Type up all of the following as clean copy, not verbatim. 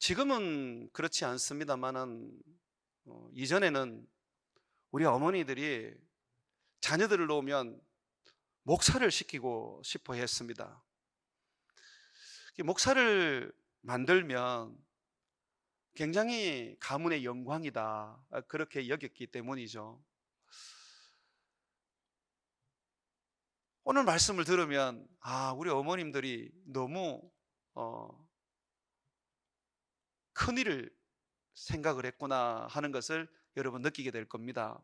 지금은 그렇지 않습니다만은 이전에는 우리 어머니들이 자녀들을 놓으면 목사를 시키고 싶어 했습니다. 목사를 만들면 굉장히 가문의 영광이다, 그렇게 여겼기 때문이죠. 오늘 말씀을 들으면 우리 어머님들이 너무 큰일을 생각을 했구나 하는 것을 여러분 느끼게 될 겁니다.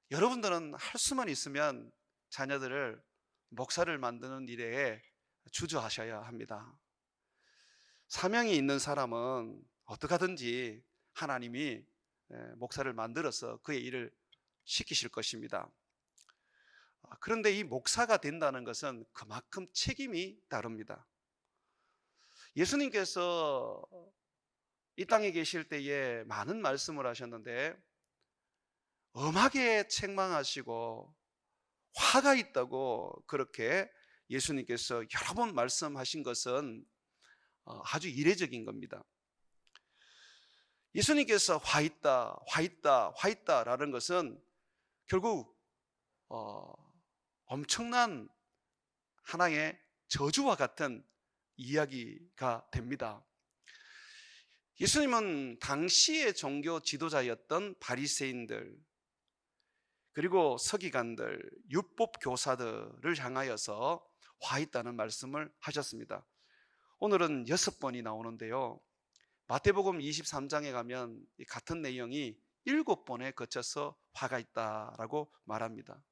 여러분들은 할 수만 있으면 자녀들을 목사를 만드는 일에 주저하셔야 합니다. 사명이 있는 사람은 어떻게 하든지 하나님이 목사를 만들어서 그의 일을 시키실 것입니다. 그런데 이 목사가 된다는 것은 그만큼 책임이 다릅니다. 예수님께서 이 땅에 계실 때에 많은 말씀을 하셨는데 엄하게 책망하시고 화가 있다고 그렇게 예수님께서 여러 번 말씀하신 것은 아주 이례적인 겁니다. 예수님께서 화 있다, 화 있다, 화 있다라는 것은 결국 엄청난 하나의 저주와 같은 이야기가 됩니다. 예수님은 당시의 종교 지도자였던 바리새인들, 그리고 서기관들, 율법 교사들을 향하여서 화 있다는 말씀을 하셨습니다. 오늘은 6번이 나오는데요, 마태복음 23장에 가면 같은 내용이 7번에 거쳐서 화가 있다라고 말합니다.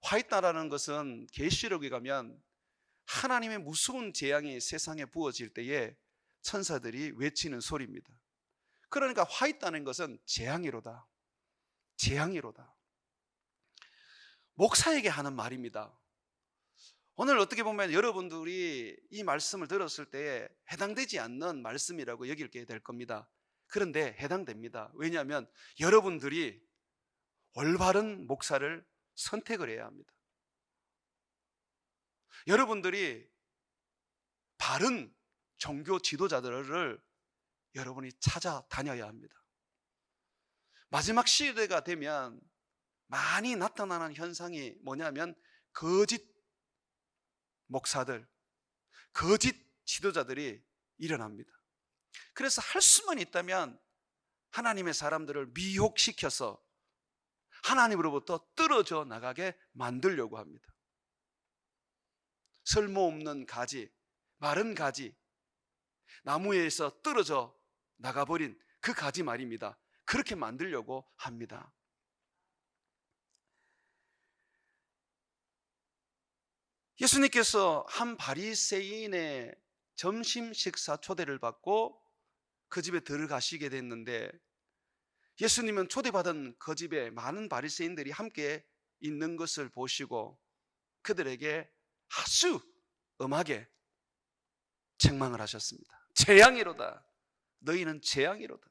화 있다라는 것은 계시록에 가면 하나님의 무서운 재앙이 세상에 부어질 때에 천사들이 외치는 소리입니다. 그러니까 화 있다는 것은 재앙이로다, 재앙이로다. 목사에게 하는 말입니다. 오늘 어떻게 보면 여러분들이 이 말씀을 들었을 때 해당되지 않는 말씀이라고 여기게 될 겁니다. 그런데 해당됩니다. 왜냐하면 여러분들이 올바른 목사를 선택을 해야 합니다. 여러분들이 바른 종교 지도자들을 여러분이 찾아다녀야 합니다. 마지막 시대가 되면 많이 나타나는 현상이 뭐냐면 거짓 목사들, 거짓 지도자들이 일어납니다. 그래서 할 수만 있다면 하나님의 사람들을 미혹시켜서 하나님으로부터 떨어져 나가게 만들려고 합니다. 쓸모없는 가지, 마른 가지, 나무에서 떨어져 나가버린 그 가지 말입니다. 그렇게 만들려고 합니다. 예수님께서 한 바리새인의 점심 식사 초대를 받고 그 집에 들어가시게 됐는데, 예수님은 초대받은 그 집에 많은 바리새인들이 함께 있는 것을 보시고 그들에게 아주 엄하게 책망을 하셨습니다. 재앙이로다, 너희는 재앙이로다.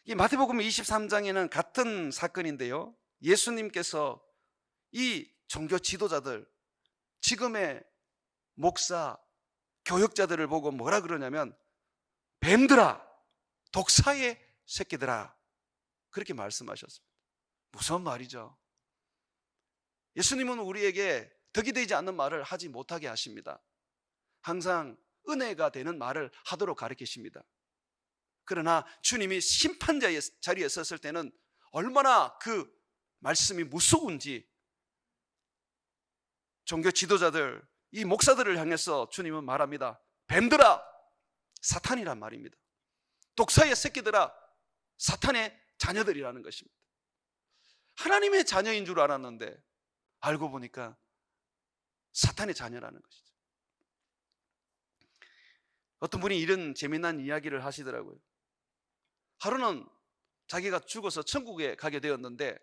이 마태복음 23장에는 같은 사건인데요, 예수님께서 이 종교 지도자들, 지금의 목사, 교역자들을 보고 뭐라 그러냐면 뱀들아, 독사의 새끼들아, 그렇게 말씀하셨습니다. 무서운 말이죠. 예수님은 우리에게 덕이 되지 않는 말을 하지 못하게 하십니다. 항상 은혜가 되는 말을 하도록 가르치십니다. 그러나 주님이 심판자의 자리에 섰을 때는 얼마나 그 말씀이 무서운지 종교 지도자들, 이 목사들을 향해서 주님은 말합니다. 뱀들아, 사탄이란 말입니다. 독사의 새끼들아, 사탄의 자녀들이라는 것입니다. 하나님의 자녀인 줄 알았는데 알고 보니까 사탄의 자녀라는 것이죠. 어떤 분이 이런 재미난 이야기를 하시더라고요. 하루는 자기가 죽어서 천국에 가게 되었는데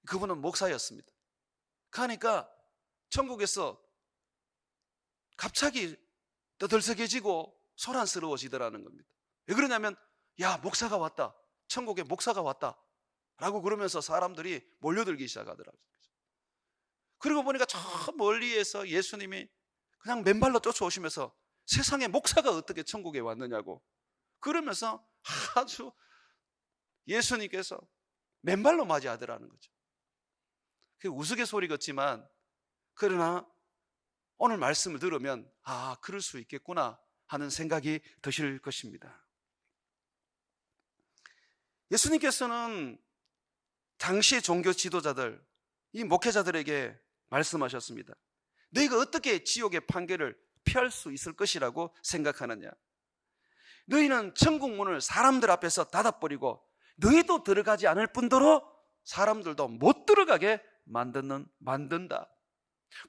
그분은 목사였습니다. 가니까 천국에서 갑자기 떠들썩해지고 소란스러워지더라는 겁니다. 왜 그러냐면 야, 목사가 왔다, 천국에 목사가 왔다 라고 그러면서 사람들이 몰려들기 시작하더라고요. 그리고 보니까 저 멀리에서 예수님이 그냥 맨발로 쫓아오시면서 세상에 목사가 어떻게 천국에 왔느냐고 그러면서 아주 예수님께서 맨발로 맞이하더라는 거죠. 그게 우스갯소리 같지만 그러나 오늘 말씀을 들으면 아, 그럴 수 있겠구나 하는 생각이 드실 것입니다. 예수님께서는 당시의 종교 지도자들, 이 목회자들에게 말씀하셨습니다. 너희가 어떻게 지옥의 판결을 피할 수 있을 것이라고 생각하느냐? 너희는 천국 문을 사람들 앞에서 닫아버리고 너희도 들어가지 않을 뿐더러 사람들도 못 들어가게 만든다.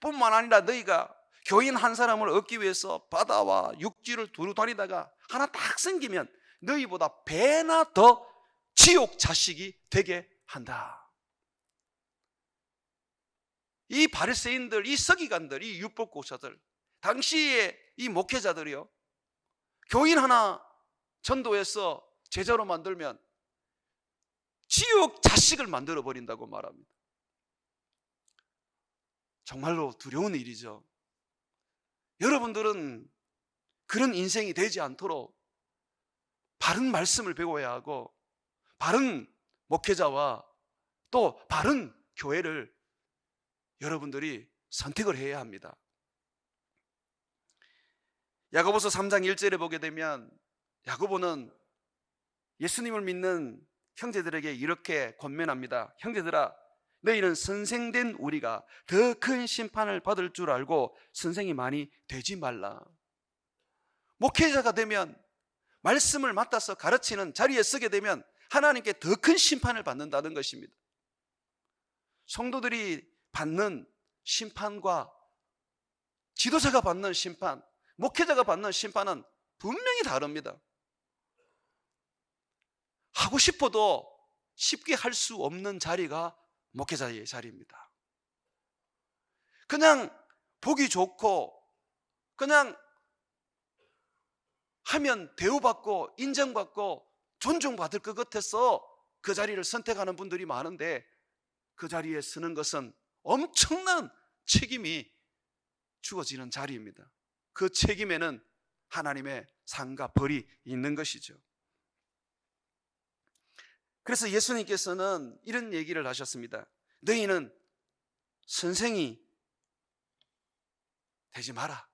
뿐만 아니라 너희가 교인 한 사람을 얻기 위해서 바다와 육지를 두루 다니다가 하나 딱 생기면 너희보다 배나 더 지옥 자식이 되게 한다. 이 바리새인들, 이 서기관들, 이 율법교사들, 당시에 이 목회자들이요, 교인 하나 전도해서 제자로 만들면 지옥 자식을 만들어 버린다고 말합니다. 정말로 두려운 일이죠. 여러분들은 그런 인생이 되지 않도록 바른 말씀을 배워야 하고 바른 목회자와 또 바른 교회를 여러분들이 선택을 해야 합니다. 야고보서 3장 1절에 보게 되면 야고보는 예수님을 믿는 형제들에게 이렇게 권면합니다. 형제들아, 너희는 선생된 우리가 더 큰 심판을 받을 줄 알고 선생이 많이 되지 말라. 목회자가 되면, 말씀을 맡아서 가르치는 자리에 서게 되면 하나님께 더 큰 심판을 받는다는 것입니다. 성도들이 받는 심판과 지도자가 받는 심판, 목회자가 받는 심판은 분명히 다릅니다. 하고 싶어도 쉽게 할 수 없는 자리가 목회자의 자리입니다. 그냥 보기 좋고 그냥 하면 대우받고 인정받고 존중받을 것 같아서 그 자리를 선택하는 분들이 많은데 그 자리에 서는 것은 엄청난 책임이 주어지는 자리입니다. 그 책임에는 하나님의 상과 벌이 있는 것이죠. 그래서 예수님께서는 이런 얘기를 하셨습니다. 너희는 선생이 되지 마라.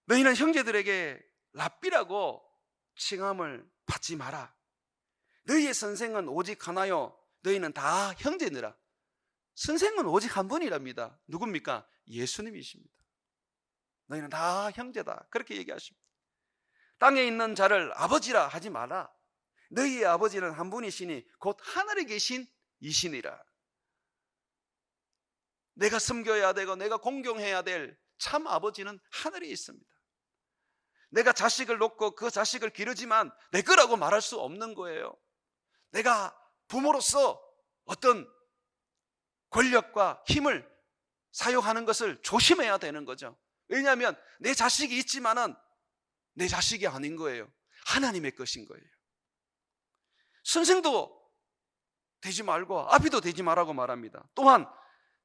너희는 형제들에게 랍비라고 칭함을 받지 마라. 너희의 선생은 오직 하나요, 너희는 다 형제니라. 선생은 오직 한 분이랍니다. 누굽니까? 예수님이십니다. 너희는 다 형제다, 그렇게 얘기하십니다. 땅에 있는 자를 아버지라 하지 마라. 너희의 아버지는 한 분이시니 곧 하늘에 계신 이시니라. 내가 섬겨야 되고 내가 공경해야 될 참 아버지는 하늘에 있습니다. 내가 자식을 놓고 그 자식을 기르지만 내 거라고 말할 수 없는 거예요. 내가 부모로서 어떤 권력과 힘을 사용하는 것을 조심해야 되는 거죠. 왜냐하면 내 자식이 있지만은 내 자식이 아닌 거예요. 하나님의 것인 거예요. 선생도 되지 말고 아비도 되지 말라고 말합니다. 또한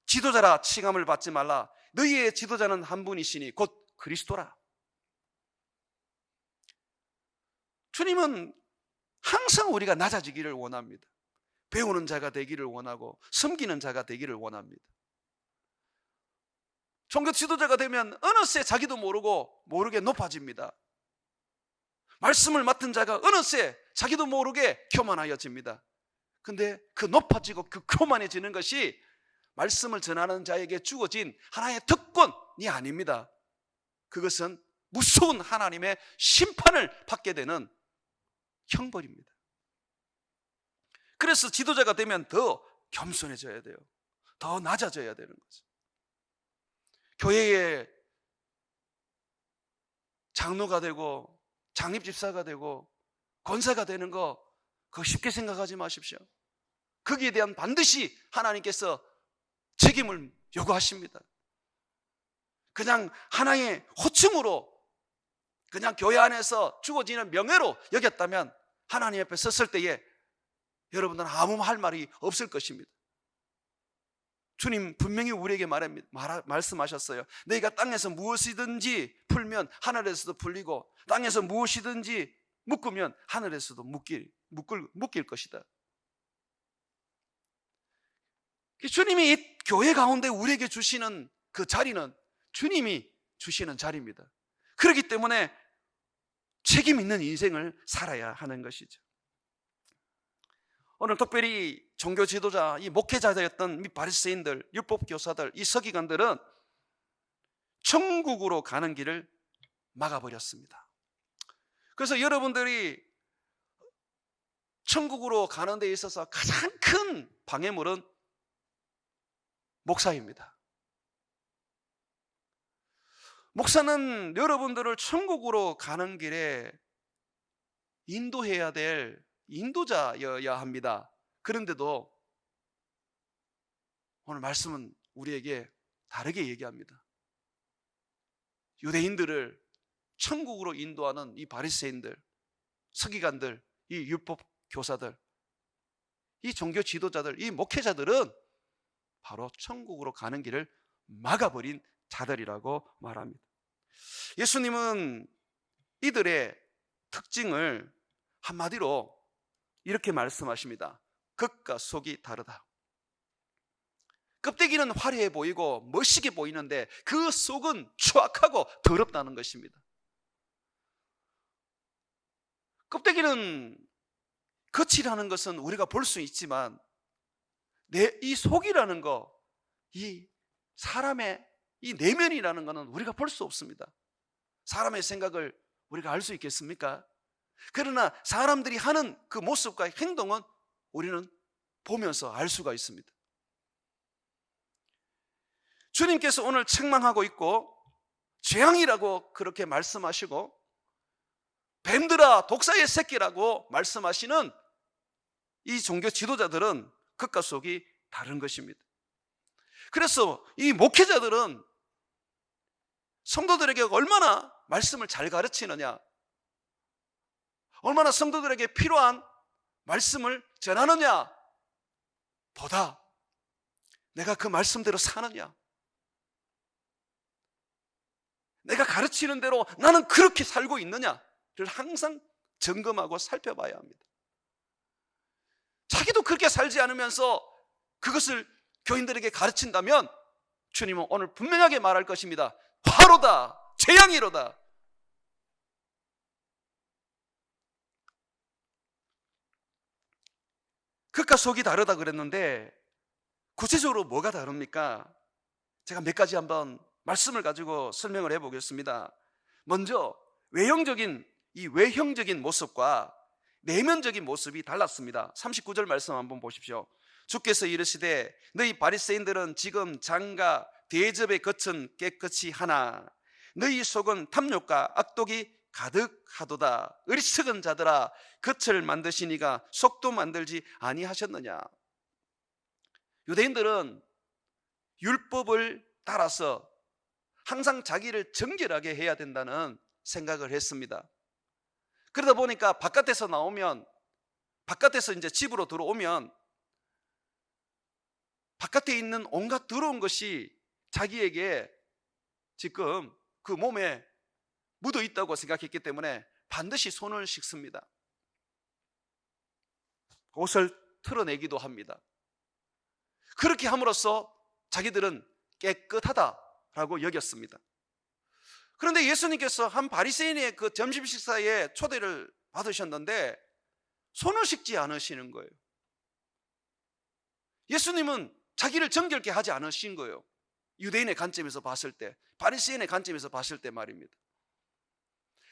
지도자라 칭함을 받지 말라. 너희의 지도자는 한 분이시니 곧 그리스도라. 주님은 항상 우리가 낮아지기를 원합니다. 배우는 자가 되기를 원하고 섬기는 자가 되기를 원합니다. 종교 지도자가 되면 어느새 자기도 모르게 높아집니다. 말씀을 맡은 자가 어느새 자기도 모르게 교만하여집니다. 근데 그 높아지고 그 교만해지는 것이 말씀을 전하는 자에게 주어진 하나의 특권이 아닙니다. 그것은 무서운 하나님의 심판을 받게 되는 형벌입니다. 그래서 지도자가 되면 더 겸손해져야 돼요. 더 낮아져야 되는 거죠. 교회의 장로가 되고 장립집사가 되고 권사가 되는 거 그거 쉽게 생각하지 마십시오. 거기에 대한 반드시 하나님께서 책임을 요구하십니다. 그냥 하나의 호칭으로 그냥 교회 안에서 주어지는 명예로 여겼다면 하나님 앞에 섰을 때에 여러분들은 아무 할 말이 없을 것입니다. 주님 분명히 우리에게 말씀하셨어요. 너희가 땅에서 무엇이든지 풀면 하늘에서도 풀리고 땅에서 무엇이든지 묶으면 하늘에서도 묶일 것이다. 주님이 이 교회 가운데 우리에게 주시는 그 자리는 주님이 주시는 자리입니다. 그렇기 때문에 책임 있는 인생을 살아야 하는 것이죠. 오늘 특별히 종교 지도자, 이 목회자였던 이 바리새인들, 율법 교사들, 이 서기관들은 천국으로 가는 길을 막아버렸습니다. 그래서 여러분들이 천국으로 가는 데 있어서 가장 큰 방해물은 목사입니다. 목사는 여러분들을 천국으로 가는 길에 인도해야 될 인도자여야 합니다. 그런데도 오늘 말씀은 우리에게 다르게 얘기합니다. 유대인들을 천국으로 인도하는 이 바리새인들, 서기관들, 이 율법 교사들, 이 종교 지도자들, 이 목회자들은 바로 천국으로 가는 길을 막아버린 자들이라고 말합니다. 예수님은 이들의 특징을 한마디로 이렇게 말씀하십니다. 겉과 속이 다르다. 껍데기는 화려해 보이고 멋있게 보이는데 그 속은 추악하고 더럽다는 것입니다. 껍데기는 겉이라는 것은 우리가 볼 수 있지만 이 속이라는 거, 이 사람의 이 내면이라는 것은 우리가 볼 수 없습니다. 사람의 생각을 우리가 알 수 있겠습니까? 그러나 사람들이 하는 그 모습과 행동은 우리는 보면서 알 수가 있습니다. 주님께서 오늘 책망하고 있고 재앙이라고 그렇게 말씀하시고 뱀들아 독사의 새끼라고 말씀하시는 이 종교 지도자들은 겉과 속이 다른 것입니다. 그래서 이 목회자들은 성도들에게 얼마나 말씀을 잘 가르치느냐, 얼마나 성도들에게 필요한 말씀을 전하느냐 보다 내가 그 말씀대로 사느냐, 내가 가르치는 대로 나는 그렇게 살고 있느냐를 항상 점검하고 살펴봐야 합니다. 자기도 그렇게 살지 않으면서 그것을 교인들에게 가르친다면 주님은 오늘 분명하게 말할 것입니다. 화로다, 재앙이로다. 겉과 속이 다르다 그랬는데 구체적으로 뭐가 다릅니까? 제가 몇 가지 한번 말씀을 가지고 설명을 해보겠습니다. 먼저 외형적인 모습과 내면적인 모습이 달랐습니다. 39절 말씀 한번 보십시오. 주께서 이르시되 너희 바리새인들은 지금 장과 대접의 겉은 깨끗이 하나 너희 속은 탐욕과 악독이 가득하도다. 어리석은 자들아, 겉을 만드시니가 속도 만들지 아니하셨느냐. 유대인들은 율법을 따라서 항상 자기를 정결하게 해야 된다는 생각을 했습니다. 그러다 보니까 바깥에서 이제 집으로 들어오면 바깥에 있는 온갖 더러운 것이 자기에게 지금 그 몸에 묻어 있다고 생각했기 때문에 반드시 손을 씻습니다. 옷을 털어내기도 합니다. 그렇게 함으로써 자기들은 깨끗하다라고 여겼습니다. 그런데 예수님께서 한 바리새인의 그 점심 식사에 초대를 받으셨는데 손을 씻지 않으시는 거예요. 예수님은 자기를 정결케 하지 않으신 거예요. 유대인의 관점에서 봤을 때, 바리새인의 관점에서 봤을 때 말입니다.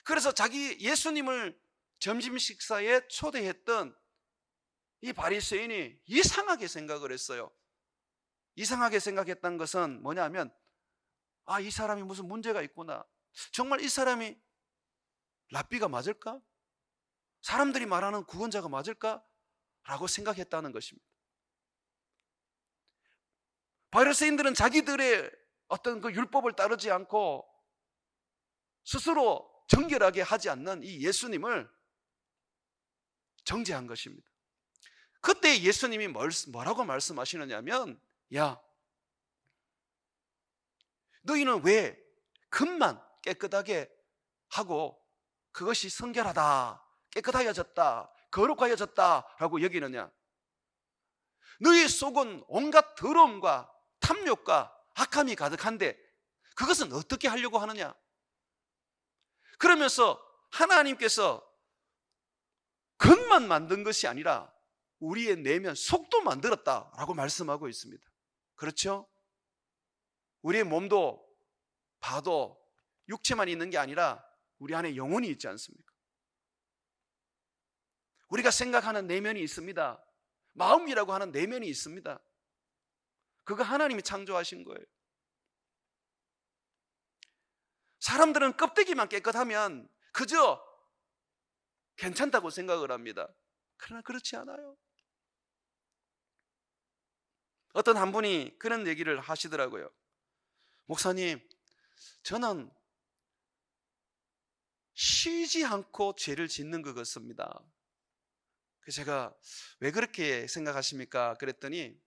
그래서 예수님을 점심 식사에 초대했던 이 바리새인이 이상하게 생각을 했어요. 이상하게 생각했던 것은 뭐냐면, 이 사람이 무슨 문제가 있구나. 정말 이 사람이 랍비가 맞을까? 사람들이 말하는 구원자가 맞을까? 라고 생각했다는 것입니다. 바리새인들은 자기들의 어떤 그 율법을 따르지 않고 스스로 정결하게 하지 않는 이 예수님을 정죄한 것입니다. 그때 예수님이 뭐라고 말씀하시느냐면, 야, 너희는 왜 금만 깨끗하게 하고 그것이 성결하다, 깨끗하여졌다, 거룩하여졌다 라고 여기느냐? 너희 속은 온갖 더러움과 탐욕과 악함이 가득한데 그것은 어떻게 하려고 하느냐? 그러면서 하나님께서 겉만 만든 것이 아니라 우리의 내면 속도 만들었다라고 말씀하고 있습니다. 그렇죠? 우리의 몸도 봐도 육체만 있는 게 아니라 우리 안에 영혼이 있지 않습니까? 우리가 생각하는 내면이 있습니다. 마음이라고 하는 내면이 있습니다. 그거 하나님이 창조하신 거예요. 사람들은 껍데기만 깨끗하면 그저 괜찮다고 생각을 합니다. 그러나 그렇지 않아요. 어떤 한 분이 그런 얘기를 하시더라고요. 목사님, 저는 쉬지 않고 죄를 짓는 것 같습니다. 그래서 제가 왜 그렇게 생각하십니까? 그랬더니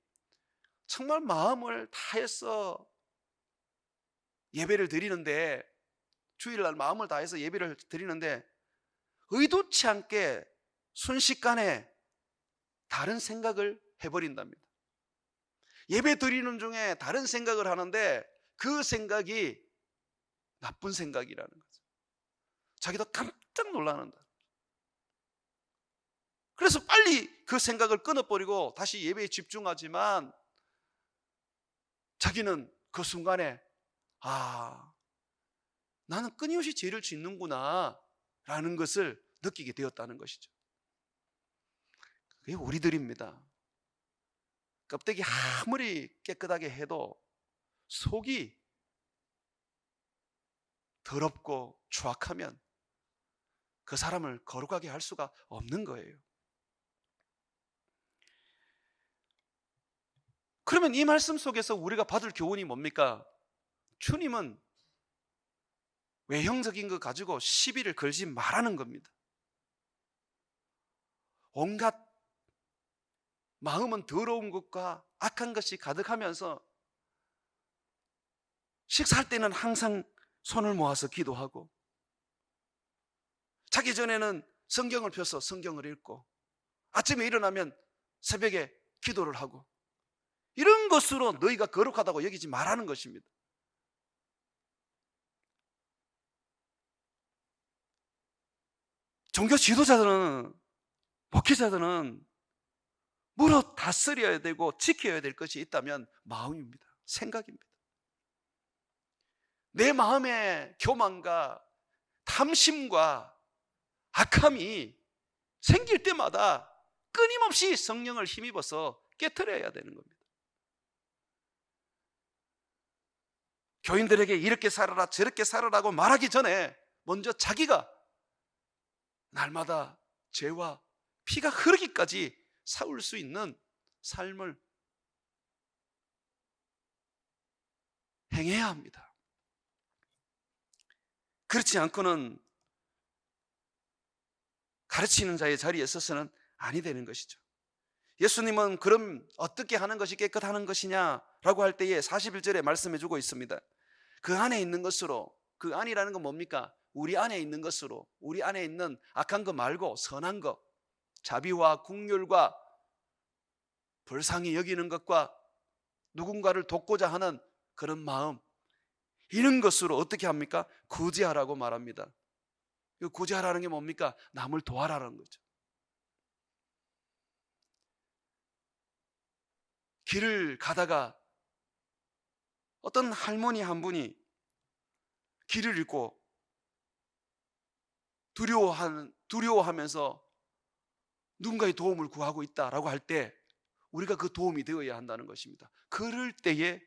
정말 마음을 다해서 예배를 드리는데, 주일날 마음을 다해서 예배를 드리는데 의도치 않게 순식간에 다른 생각을 해버린답니다. 예배 드리는 중에 다른 생각을 하는데 그 생각이 나쁜 생각이라는 거죠. 자기도 깜짝 놀라는다. 그래서 빨리 그 생각을 끊어버리고 다시 예배에 집중하지만 자기는 그 순간에 나는 끊임없이 죄를 짓는구나 라는 것을 느끼게 되었다는 것이죠. 그게 우리들입니다. 껍데기 아무리 깨끗하게 해도 속이 더럽고 추악하면 그 사람을 거룩하게 할 수가 없는 거예요. 그러면 이 말씀 속에서 우리가 받을 교훈이 뭡니까? 주님은 외형적인 것 가지고 시비를 걸지 말라는 겁니다. 온갖 마음은 더러운 것과 악한 것이 가득하면서 식사할 때는 항상 손을 모아서 기도하고 자기 전에는 성경을 펴서 성경을 읽고 아침에 일어나면 새벽에 기도를 하고 이런 것으로 너희가 거룩하다고 여기지 말라는 것입니다. 종교 지도자들은, 목회자들은 물어 다스려야 되고 지켜야 될 것이 있다면 마음입니다. 생각입니다. 내 마음의 교만과 탐심과 악함이 생길 때마다 끊임없이 성령을 힘입어서 깨트려야 되는 겁니다. 교인들에게 이렇게 살아라 저렇게 살아라고 말하기 전에 먼저 자기가 날마다 죄와 피가 흐르기까지 싸울 수 있는 삶을 행해야 합니다. 그렇지 않고는 가르치는 자의 자리에 서서는 아니 되는 것이죠. 예수님은 그럼 어떻게 하는 것이 깨끗하는 것이냐라고 할 때에 41절에 말씀해 주고 있습니다. 그 안에 있는 것으로, 그 안이라는 건 뭡니까? 우리 안에 있는 것으로, 우리 안에 있는 악한 거 말고 선한 것, 자비와 긍휼과 불쌍히 여기는 것과 누군가를 돕고자 하는 그런 마음, 이런 것으로 어떻게 합니까? 구제하라고 말합니다. 구제하라는 게 뭡니까? 남을 도와라는 거죠. 길을 가다가 어떤 할머니 한 분이 길을 잃고 두려워하면서 누군가의 도움을 구하고 있다라고 할 때 우리가 그 도움이 되어야 한다는 것입니다. 그럴 때에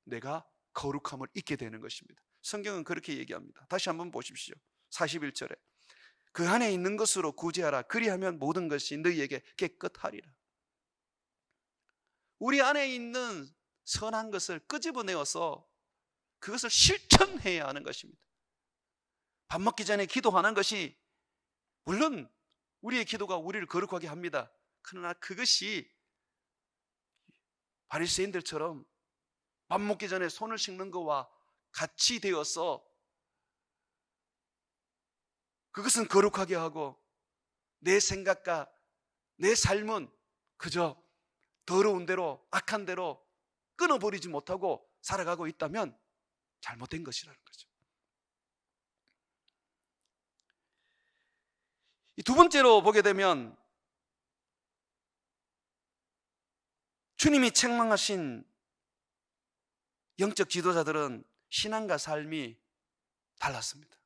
내가 거룩함을 잊게 되는 것입니다. 성경은 그렇게 얘기합니다. 다시 한번 보십시오. 41절에 그 안에 있는 것으로 구제하라. 그리하면 모든 것이 너희에게 깨끗하리라. 우리 안에 있는 선한 것을 끄집어내어서 그것을 실천해야 하는 것입니다. 밥 먹기 전에 기도하는 것이 물론 우리의 기도가 우리를 거룩하게 합니다. 그러나 그것이 바리새인들처럼 밥 먹기 전에 손을 씻는 것과 같이 되어서 그것은 거룩하게 하고 내 생각과 내 삶은 그저 더러운 대로 악한 대로 끊어버리지 못하고 살아가고 있다면 잘못된 것이라는 거죠. 이 두 번째로 보게 되면 주님이 책망하신 영적 지도자들은 신앙과 삶이 달랐습니다.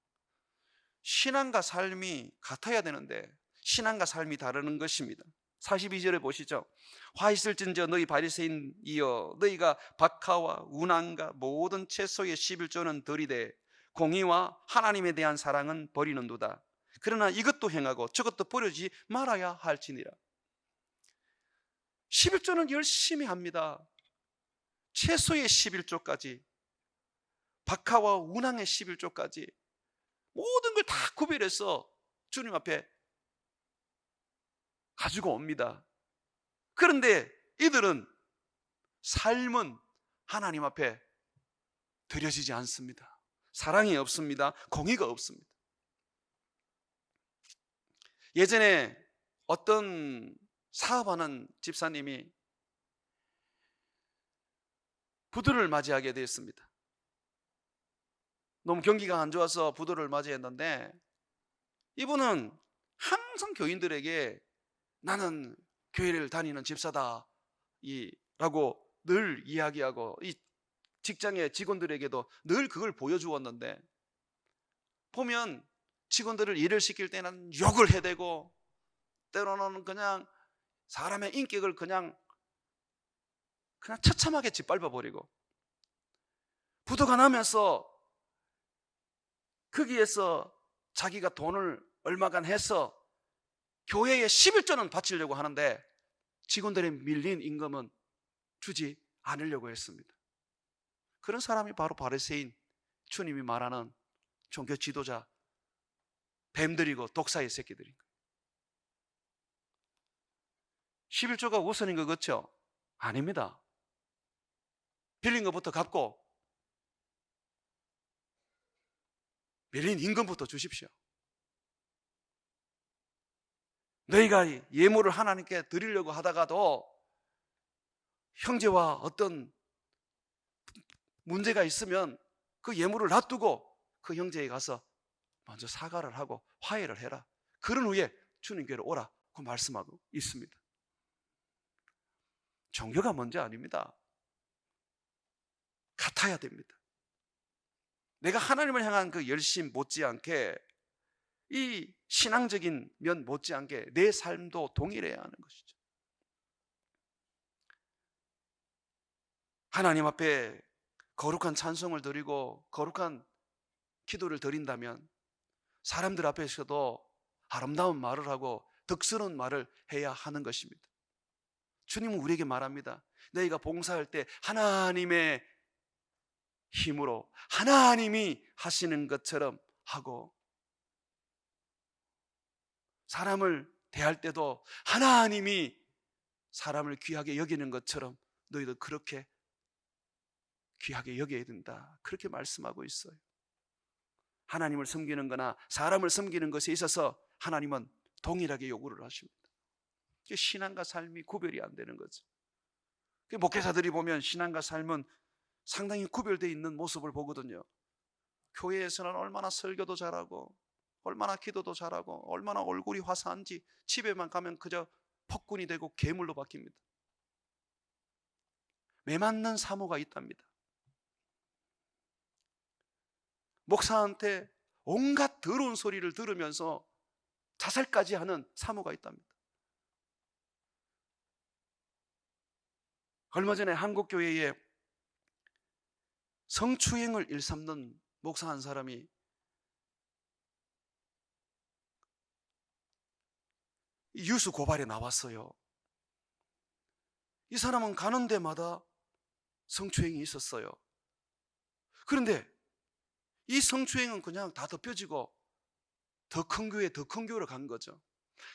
신앙과 삶이 같아야 되는데 신앙과 삶이 다르는 것입니다. 42절에 보시죠. 화 있을진저 너희 바리새인이여 너희가 박하와 운항과 모든 채소의 11조는 들이되 공의와 하나님에 대한 사랑은 버리는도다. 그러나 이것도 행하고 저것도 버리지 말아야 할지니라. 11조는 열심히 합니다. 채소의 11조까지, 박하와 운항의 11조까지 모든 걸 다 구별해서 주님 앞에 가지고 옵니다. 그런데 이들은 삶은 하나님 앞에 드려지지 않습니다. 사랑이 없습니다. 공의가 없습니다. 예전에 어떤 사업하는 집사님이 부도를 맞이하게 되었습니다. 너무 경기가 안 좋아서 부도를 맞이했는데 이분은 항상 교인들에게 나는 교회를 다니는 집사다 라고 늘 이야기하고 이 직장의 직원들에게도 늘 그걸 보여주었는데 보면 직원들을 일을 시킬 때는 욕을 해대고 때로는 그냥 사람의 인격을 그냥 처참하게 짓밟아버리고 부도가 나면서 거기에서 자기가 돈을 얼마간 해서 교회에 11조는 바치려고 하는데 직원들의 밀린 임금은 주지 않으려고 했습니다. 그런 사람이 바로 바리새인, 주님이 말하는 종교 지도자, 뱀들이고 독사의 새끼들인 거예요. 11조가 우선인 것 같죠? 아닙니다. 빌린 것부터 갚고 밀린 임금부터 주십시오. 너희가 예물을 하나님께 드리려고 하다가도 형제와 어떤 문제가 있으면 그 예물을 놔두고 그 형제에 가서 먼저 사과를 하고 화해를 해라. 그런 후에 주님께로 오라고 말씀하고 있습니다. 종교가 문제 아닙니다. 같아야 됩니다. 내가 하나님을 향한 그 열심 못지않게 이 신앙적인 면 못지않게 내 삶도 동일해야 하는 것이죠. 하나님 앞에 거룩한 찬송을 드리고 거룩한 기도를 드린다면 사람들 앞에서도 아름다운 말을 하고 덕스러운 말을 해야 하는 것입니다. 주님은 우리에게 말합니다. 너희가 봉사할 때 하나님의 힘으로 하나님이 하시는 것처럼 하고 사람을 대할 때도 하나님이 사람을 귀하게 여기는 것처럼 너희도 그렇게 귀하게 여겨야 된다. 그렇게 말씀하고 있어요. 하나님을 섬기는 거나 사람을 섬기는 것에 있어서 하나님은 동일하게 요구를 하십니다. 신앙과 삶이 구별이 안 되는 거죠. 목회자들이 보면 신앙과 삶은 상당히 구별되어 있는 모습을 보거든요. 교회에서는 얼마나 설교도 잘하고 얼마나 기도도 잘하고 얼마나 얼굴이 화사한지 집에만 가면 그저 폭군이 되고 괴물로 바뀝니다. 매맞는 사모가 있답니다. 목사한테 온갖 더러운 소리를 들으면서 자살까지 하는 사모가 있답니다. 얼마 전에 한국교회에 성추행을 일삼는 목사 한 사람이 유수 고발에 나왔어요. 이 사람은 가는 데마다 성추행이 있었어요. 그런데 이 성추행은 그냥 다 덮여지고 더 큰 교회, 더 큰 교회로 간 거죠.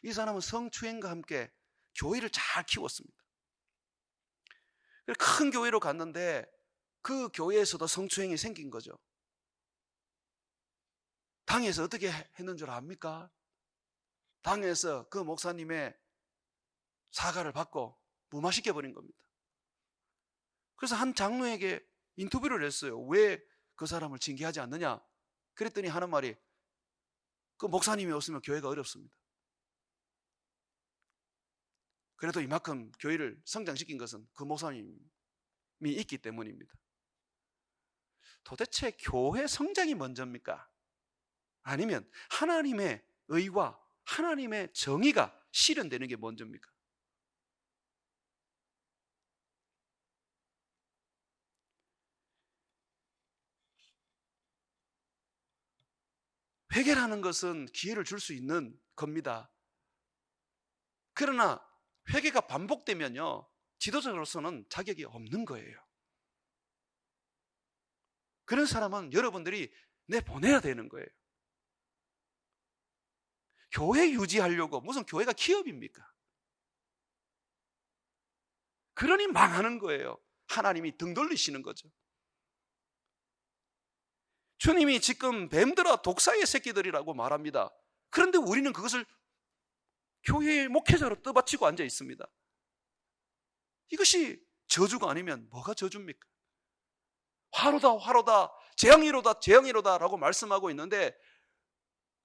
이 사람은 성추행과 함께 교회를 잘 키웠습니다. 큰 교회로 갔는데 그 교회에서도 성추행이 생긴 거죠. 당에서 어떻게 했는 줄 압니까? 당에서 그 목사님의 사과를 받고 무마시켜 버린 겁니다. 그래서 한 장로에게 인터뷰를 했어요. 왜 그 사람을 징계하지 않느냐? 그랬더니 하는 말이, 그 목사님이 없으면 교회가 어렵습니다. 그래도 이만큼 교회를 성장시킨 것은 그 목사님이 있기 때문입니다. 도대체 교회 성장이 먼저입니까? 아니면 하나님의 의와 하나님의 정의가 실현되는 게 먼저입니까? 회개라는 것은 기회를 줄 수 있는 겁니다. 그러나 회개가 반복되면요, 지도자로서는 자격이 없는 거예요. 그런 사람은 여러분들이 내보내야 되는 거예요. 교회 유지하려고 무슨 교회가 기업입니까? 그러니 망하는 거예요. 하나님이 등 돌리시는 거죠. 주님이 지금 뱀들아 독사의 새끼들이라고 말합니다. 그런데 우리는 그것을 교회의 목회자로 떠받치고 앉아 있습니다. 이것이 저주가 아니면 뭐가 저주입니까? 화로다 화로다 재앙이로다 재앙이로다 라고 말씀하고 있는데,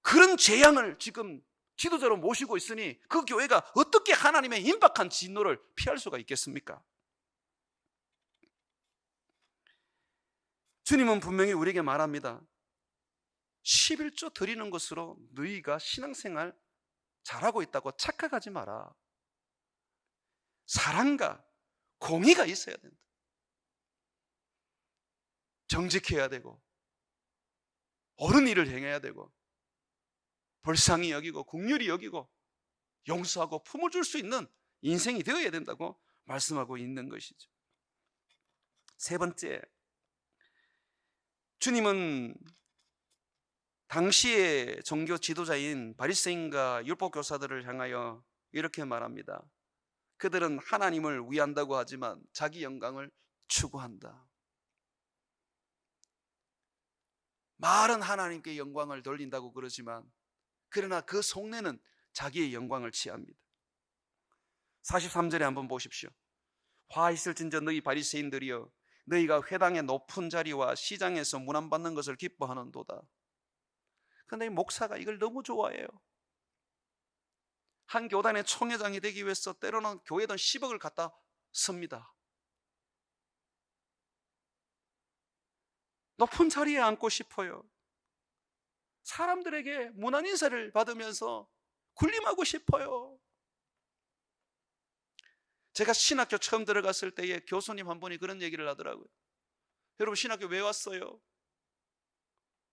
그런 재앙을 지금 지도자로 모시고 있으니 그 교회가 어떻게 하나님의 임박한 진노를 피할 수가 있겠습니까? 주님은 분명히 우리에게 말합니다. 11조 드리는 것으로 너희가 신앙생활 잘하고 있다고 착각하지 마라. 사랑과 공의가 있어야 된다. 정직해야 되고 옳은 일을 행해야 되고 불쌍히 여기고 긍휼히 여기고 용서하고 품을 줄 수 있는 인생이 되어야 된다고 말씀하고 있는 것이죠. 세 번째, 주님은 당시의 종교 지도자인 바리새인과 율법 교사들을 향하여 이렇게 말합니다. 그들은 하나님을 위한다고 하지만 자기 영광을 추구한다. 말은 하나님께 영광을 돌린다고 그러지만 그러나 그 속내는 자기의 영광을 취합니다. 43절에 한번 보십시오. 화 있을진저 너희 바리새인들이여, 너희가 회당의 높은 자리와 시장에서 문안받는 것을 기뻐하는도다. 그런데 이 목사가 이걸 너무 좋아해요. 한 교단의 총회장이 되기 위해서 때로는 교회돈 10억을 갖다 씁니다. 높은 자리에 앉고 싶어요. 사람들에게 문안 인사를 받으면서 군림하고 싶어요. 제가 신학교 처음 들어갔을 때에 교수님 한 분이 그런 얘기를 하더라고요. 여러분, 신학교 왜 왔어요?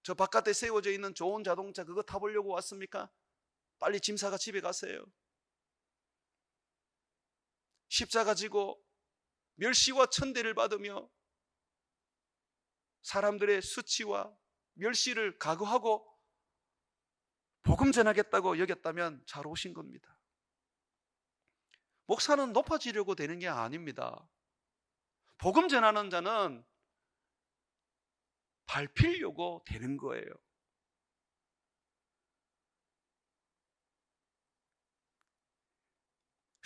저 바깥에 세워져 있는 좋은 자동차 그거 타보려고 왔습니까? 빨리 짐 싸가 집에 가세요. 십자가 지고 멸시와 천대를 받으며 사람들의 수치와 멸시를 각오하고 복음 전하겠다고 여겼다면 잘 오신 겁니다. 목사는 높아지려고 되는 게 아닙니다. 복음 전하는 자는 밟히려고 되는 거예요.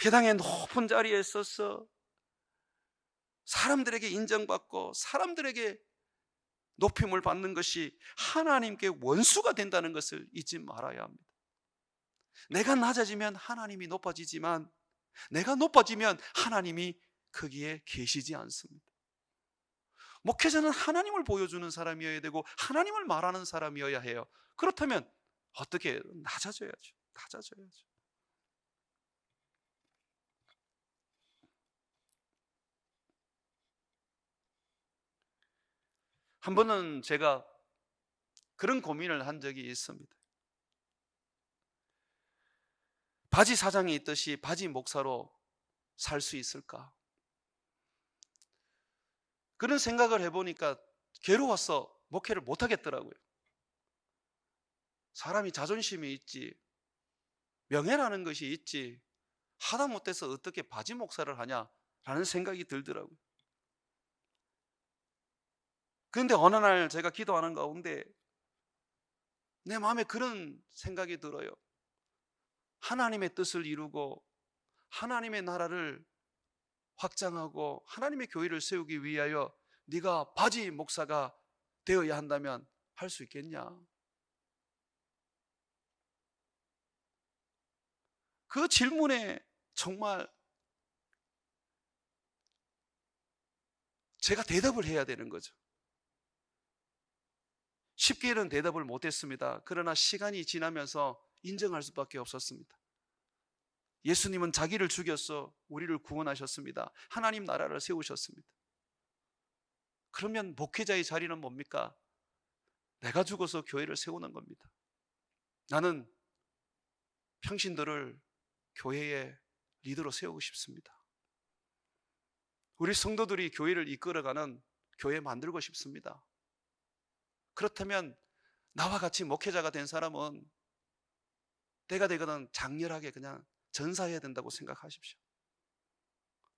회당의 높은 자리에 서서 사람들에게 인정받고 사람들에게 높임을 받는 것이 하나님께 원수가 된다는 것을 잊지 말아야 합니다. 내가 낮아지면 하나님이 높아지지만 내가 높아지면 하나님이 거기에 계시지 않습니다. 목회자는 하나님을 보여주는 사람이어야 되고 하나님을 말하는 사람이어야 해요. 그렇다면 어떻게 낮아져야죠. 낮아져야죠. 한 번은 제가 그런 고민을 한 적이 있습니다. 바지 사장이 있듯이 바지 목사로 살 수 있을까? 그런 생각을 해보니까 괴로워서 목회를 못 하겠더라고요. 사람이 자존심이 있지, 명예라는 것이 있지, 하다 못해서 어떻게 바지 목사를 하냐라는 생각이 들더라고요. 그런데 어느 날 제가 기도하는 가운데 내 마음에 그런 생각이 들어요. 하나님의 뜻을 이루고 하나님의 나라를 확장하고 하나님의 교회를 세우기 위하여 네가 바지 목사가 되어야 한다면 할 수 있겠냐? 그 질문에 정말 제가 대답을 해야 되는 거죠. 쉽게는 대답을 못했습니다. 그러나 시간이 지나면서 인정할 수밖에 없었습니다. 예수님은 자기를 죽여서 우리를 구원하셨습니다. 하나님 나라를 세우셨습니다. 그러면 목회자의 자리는 뭡니까? 내가 죽어서 교회를 세우는 겁니다. 나는 평신도를 교회의 리더로 세우고 싶습니다. 우리 성도들이 교회를 이끌어가는 교회 만들고 싶습니다. 그렇다면 나와 같이 목회자가 된 사람은 때가 되거든 장렬하게 그냥 전사해야 된다고 생각하십시오.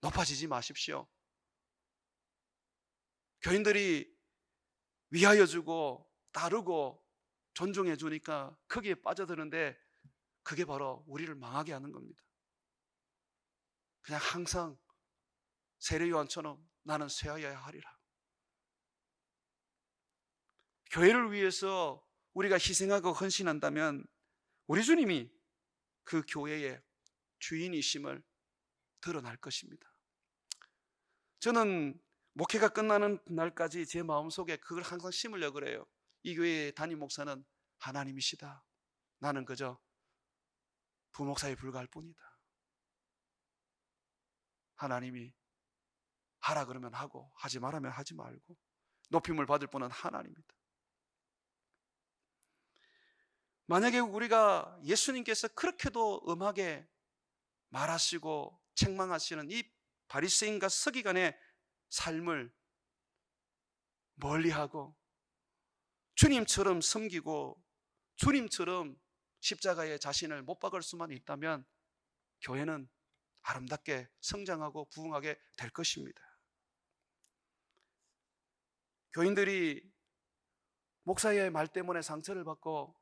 높아지지 마십시오. 교인들이 위하여 주고 따르고 존중해 주니까 거기에 빠져드는데 그게 바로 우리를 망하게 하는 겁니다. 그냥 항상 세례요한처럼 나는 쇠하여야 하리라. 교회를 위해서 우리가 희생하고 헌신한다면 우리 주님이 그 교회의 주인이심을 드러날 것입니다. 저는 목회가 끝나는 날까지 제 마음속에 그걸 항상 심으려고 그래요. 이 교회의 담임 목사는 하나님이시다. 나는 그저 부목사에 불과할 뿐이다. 하나님이 하라 그러면 하고 하지 말라면 하지 말고 높임을 받을 분은 하나님이다. 만약에 우리가 예수님께서 그렇게도 엄하게 말하시고 책망하시는 이 바리새인과 서기관의 삶을 멀리하고 주님처럼 섬기고 주님처럼 십자가에 자신을 못 박을 수만 있다면 교회는 아름답게 성장하고 부흥하게 될 것입니다. 교인들이 목사의 말 때문에 상처를 받고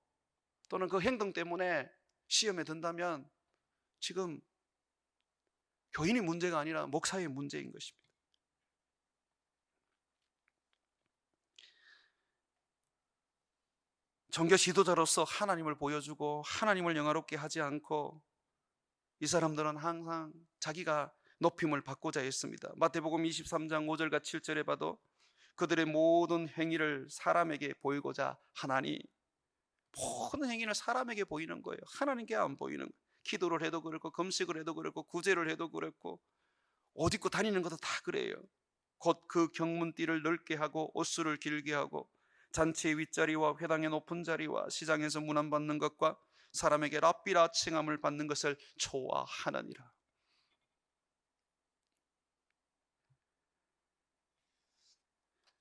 또는 그 행동 때문에 시험에 든다면 지금 교인이 문제가 아니라 목사의 문제인 것입니다. 종교 지도자로서 하나님을 보여주고 하나님을 영화롭게 하지 않고 이 사람들은 항상 자기가 높임을 받고자 했습니다. 마태복음 23장 5절과 7절에 봐도 그들의 모든 행위를 사람에게 보이고자 하나니, 모든 행위를 사람에게 보이는 거예요. 하나님께 안 보이는 거예요. 기도를 해도 그렇고 금식을 해도 그렇고 구제를 해도 그렇고 옷 입고 다니는 것도 다 그래요. 곧 그 경문띠를 넓게 하고 옷수를 길게 하고 잔치의 윗자리와 회당의 높은 자리와 시장에서 문안받는 것과 사람에게 랍비라 칭함을 받는 것을 좋아하느니라.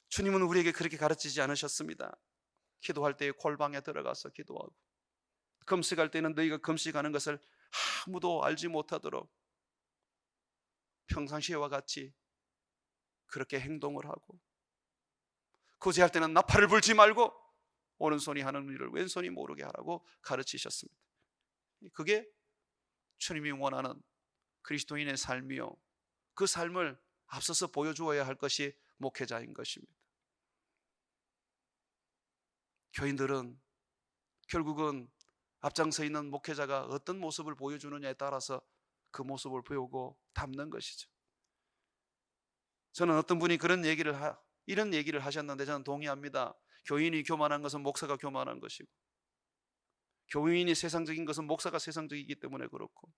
주님은 우리에게 그렇게 가르치지 않으셨습니다. 기도할 때에 골방에 들어가서 기도하고 금식할 때는 너희가 금식하는 것을 아무도 알지 못하도록 평상시와 같이 그렇게 행동을 하고, 구제할 때는 나팔을 불지 말고 오른손이 하는 일을 왼손이 모르게 하라고 가르치셨습니다. 그게 주님이 원하는 그리스도인의 삶이요, 그 삶을 앞서서 보여주어야 할 것이 목회자인 것입니다. 교인들은 결국은 앞장서 있는 목회자가 어떤 모습을 보여주느냐에 따라서 그 모습을 배우고 담는 것이죠. 저는 어떤 분이 이런 얘기를 하셨는데 저는 동의합니다. 교인이 교만한 것은 목사가 교만한 것이고, 교인이 세상적인 것은 목사가 세상적이기 때문에 그렇고,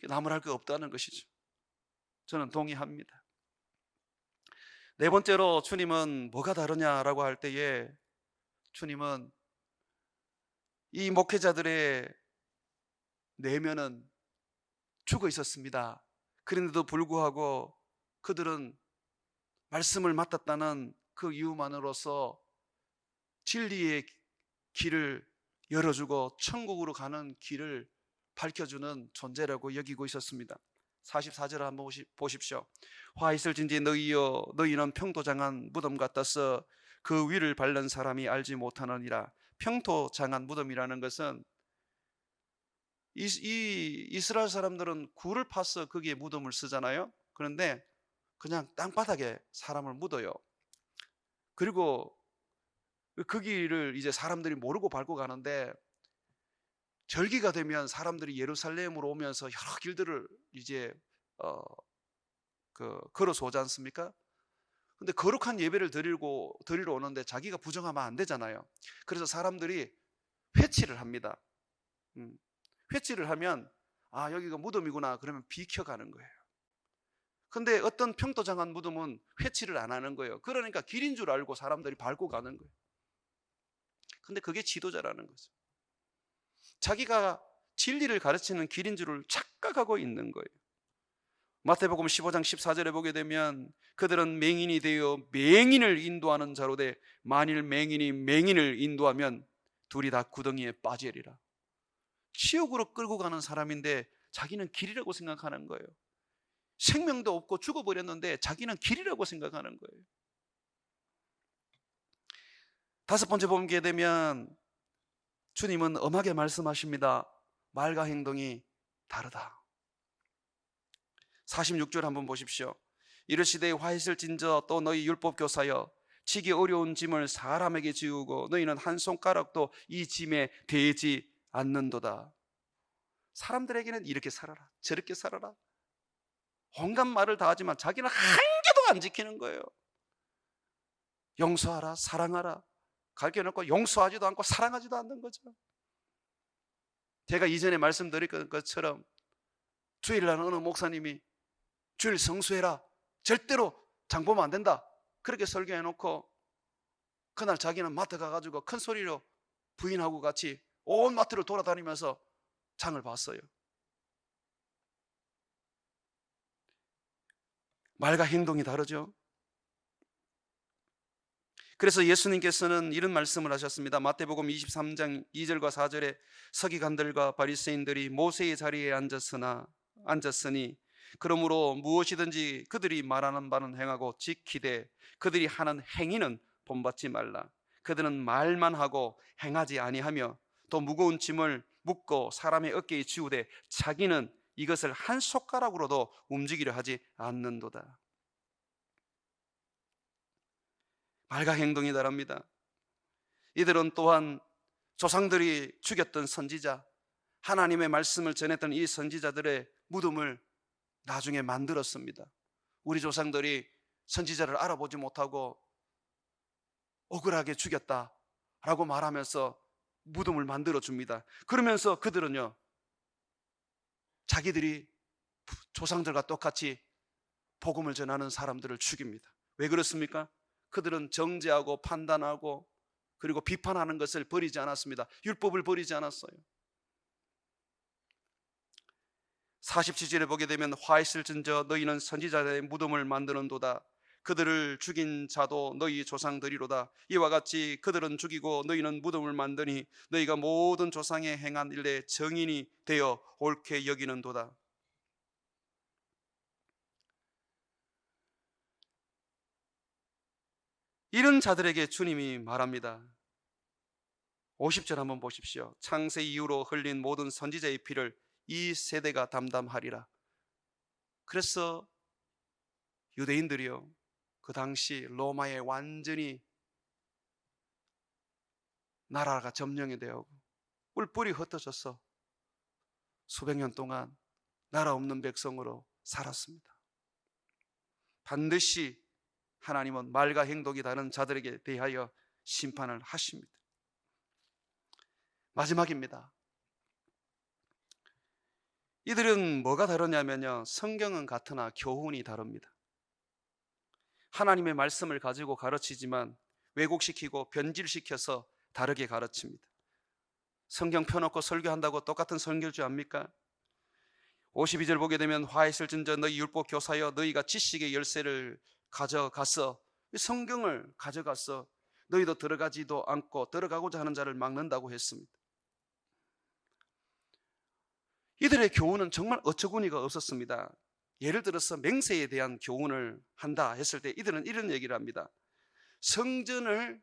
나무랄 거 없다는 것이죠. 저는 동의합니다. 네 번째로 주님은 뭐가 다르냐라고 할 때에 주님은 이 목회자들의 내면은 죽어 있었습니다. 그런데도 불구하고 그들은 말씀을 맡았다는 그 이유만으로서 진리의 길을 열어주고 천국으로 가는 길을 밝혀주는 존재라고 여기고 있었습니다. 44절 한번 보십시오. 화 있을진지 너희여 너희는 평토장한 무덤 같아서 그 위를 밟는 사람이 알지 못하느니라. 평토장한 무덤이라는 것은 이 이스라엘 사람들은 굴을 파서 거기에 무덤을 쓰잖아요. 그런데 그냥 땅바닥에 사람을 묻어요. 그리고 그 길을 이제 사람들이 모르고 밟고 가는데, 절기가 되면 사람들이 예루살렘으로 오면서 여러 길들을 이제 어, 걸어서 오지 않습니까? 근데 거룩한 예배를 드리러 오는데 자기가 부정하면 안 되잖아요. 그래서 사람들이 회치를 합니다. 회치를 하면 아, 여기가 무덤이구나 그러면 비켜가는 거예요. 근데 어떤 평토장한 무덤은 회치를 안 하는 거예요. 그러니까 길인 줄 알고 사람들이 밟고 가는 거예요. 근데 그게 지도자라는 거죠. 자기가 진리를 가르치는 길인 줄을 착각하고 있는 거예요. 마태복음 15장 14절에 보게 되면 그들은 맹인이 되어 맹인을 인도하는 자로 돼 만일 맹인이 맹인을 인도하면 둘이 다 구덩이에 빠지리라. 지옥으로 끌고 가는 사람인데 자기는 길이라고 생각하는 거예요. 생명도 없고 죽어버렸는데 자기는 길이라고 생각하는 거예요. 다섯 번째 보게 되면 주님은 엄하게 말씀하십니다. 말과 행동이 다르다. 46절 한번 보십시오. 이르시되 화 있을진저 또 너희 율법교사여 지기 어려운 짐을 사람에게 지우고 너희는 한 손가락도 이 짐에 대지 않는도다. 사람들에게는 이렇게 살아라 저렇게 살아라 온갖 말을 다 하지만 자기는 한 개도 안 지키는 거예요. 용서하라 사랑하라 가르쳐놓고 용서하지도 않고 사랑하지도 않는 거죠. 제가 이전에 말씀드린 것처럼 주일날 어느 목사님이 주일 성수해라 절대로 장 보면 안 된다 그렇게 설교해놓고 그날 자기는 마트 가가지고 큰 소리로 부인하고 같이 온 마트를 돌아다니면서 장을 봤어요. 말과 행동이 다르죠. 그래서 예수님께서는 이런 말씀을 하셨습니다. 마태복음 23장 2절과 4절에 서기관들과 바리새인들이 모세의 자리에 앉았으니 그러므로 무엇이든지 그들이 말하는 바는 행하고 지키되 그들이 하는 행위는 본받지 말라. 그들은 말만 하고 행하지 아니하며 또 무거운 짐을 묶고 사람의 어깨에 지우되 자기는 이것을 한 손가락으로도 움직이려 하지 않는도다. 말과 행동이 다릅니다. 이들은 또한 조상들이 죽였던 선지자, 하나님의 말씀을 전했던 이 선지자들의 무덤을 나중에 만들었습니다. 우리 조상들이 선지자를 알아보지 못하고 억울하게 죽였다라고 말하면서 무덤을 만들어 줍니다. 그러면서 그들은요 자기들이 조상들과 똑같이 복음을 전하는 사람들을 죽입니다. 왜 그렇습니까? 그들은 정죄하고 판단하고 그리고 비판하는 것을 버리지 않았습니다. 율법을 버리지 않았어요. 47절에 보게 되면 화 있을진저 너희는 선지자의 무덤을 만드는도다. 그들을 죽인 자도 너희 조상들이로다. 이와 같이 그들은 죽이고 너희는 무덤을 만드니 너희가 모든 조상의 행한 일에 정인이 되어 옳게 여기는도다. 이런 자들에게 주님이 말합니다. 50절 한번 보십시오. 창세 이후로 흘린 모든 선지자의 피를 이 세대가 담당하리라. 그래서 유대인들이요 그 당시 로마에 완전히 나라가 점령이 되었고 뿔뿔이 흩어져서 수백 년 동안 나라 없는 백성으로 살았습니다. 반드시 하나님은 말과 행동이 다른 자들에게 대하여 심판을 하십니다. 마지막입니다. 이들은 뭐가 다르냐면요 성경은 같으나 교훈이 다릅니다. 하나님의 말씀을 가지고 가르치지만 왜곡시키고 변질시켜서 다르게 가르칩니다. 성경 펴놓고 설교한다고 똑같은 설교줄 압니까? 52절 보게 되면 화 있을진저 너희 율법 교사여 너희가 지식의 열쇠를 가져가서 성경을 가져가서 너희도 들어가지도 않고 들어가고자 하는 자를 막는다고 했습니다. 이들의 교훈은 정말 어처구니가 없었습니다. 예를 들어서 맹세에 대한 교훈을 한다 했을 때 이들은 이런 얘기를 합니다. 성전을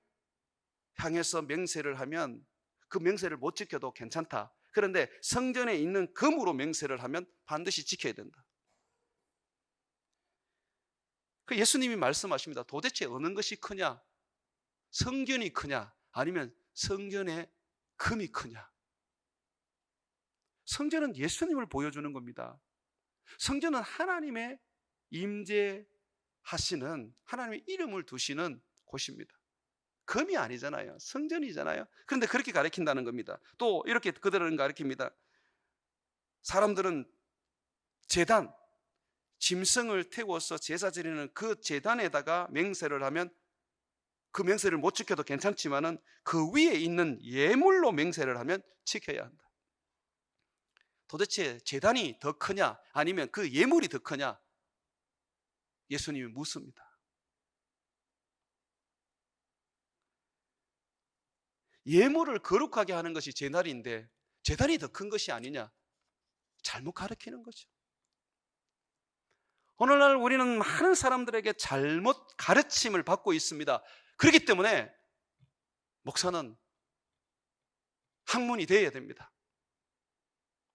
향해서 맹세를 하면 그 맹세를 못 지켜도 괜찮다. 그런데 성전에 있는 금으로 맹세를 하면 반드시 지켜야 된다. 그 예수님이 말씀하십니다. 도대체 어느 것이 크냐? 성전이 크냐? 아니면 성전의 금이 크냐? 성전은 예수님을 보여주는 겁니다. 성전은 하나님의 임재하시는, 하나님의 이름을 두시는 곳입니다. 금이 아니잖아요. 성전이잖아요. 그런데 그렇게 가르친다는 겁니다. 또 이렇게 그들은 가르칩니다. 사람들은 제단, 짐승을 태워서 제사 드리는 그 제단에다가 맹세를 하면 그 맹세를 못 지켜도 괜찮지만은 그 위에 있는 예물로 맹세를 하면 지켜야 한다. 도대체 제단이 더 크냐 아니면 그 예물이 더 크냐? 예수님이 묻습니다. 예물을 거룩하게 하는 것이 제단인데 제단이 더 큰 것이 아니냐? 잘못 가르치는 거죠. 오늘날 우리는 많은 사람들에게 잘못 가르침을 받고 있습니다. 그렇기 때문에 목사는 학문이 되어야 됩니다.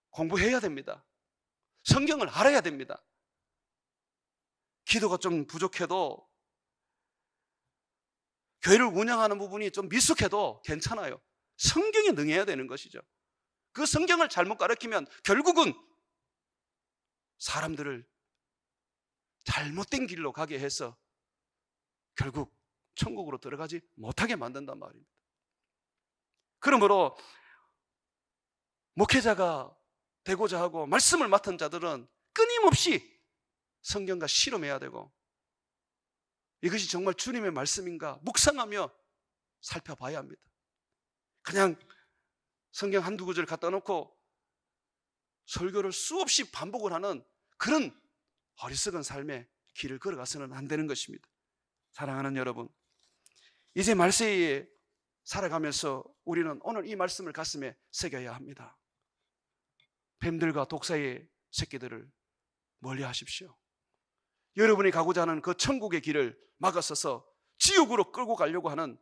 공부해야 됩니다. 성경을 알아야 됩니다. 기도가 좀 부족해도, 교회를 운영하는 부분이 좀 미숙해도 괜찮아요. 성경에 능해야 되는 것이죠. 그 성경을 잘못 가르치면 결국은 사람들을 잘못된 길로 가게 해서 결국 천국으로 들어가지 못하게 만든단 말입니다. 그러므로 목회자가 되고자 하고 말씀을 맡은 자들은 끊임없이 성경과 실험해야 되고, 이것이 정말 주님의 말씀인가 묵상하며 살펴봐야 합니다. 그냥 성경 한두 구절 갖다 놓고 설교를 수없이 반복을 하는 그런 어리석은 삶의 길을 걸어가서는 안 되는 것입니다. 사랑하는 여러분, 이제 말세에 살아가면서 우리는 오늘 이 말씀을 가슴에 새겨야 합니다. 뱀들과 독사의 새끼들을 멀리 하십시오. 여러분이 가고자 하는 그 천국의 길을 막아서서 지옥으로 끌고 가려고 하는,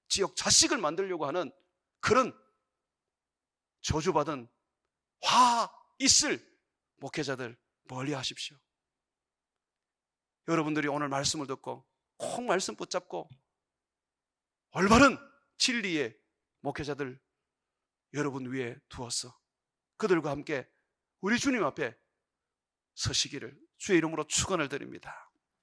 지옥 자식을 만들려고 하는 그런 저주받은 화 있을 목회자들 멀리 하십시오. 여러분들이 오늘 말씀을 듣고 꼭 말씀 붙잡고 올바른 진리의 목회자들 여러분 위에 두어서 그들과 함께 우리 주님 앞에 서시기를 주의 이름으로 축원을 드립니다.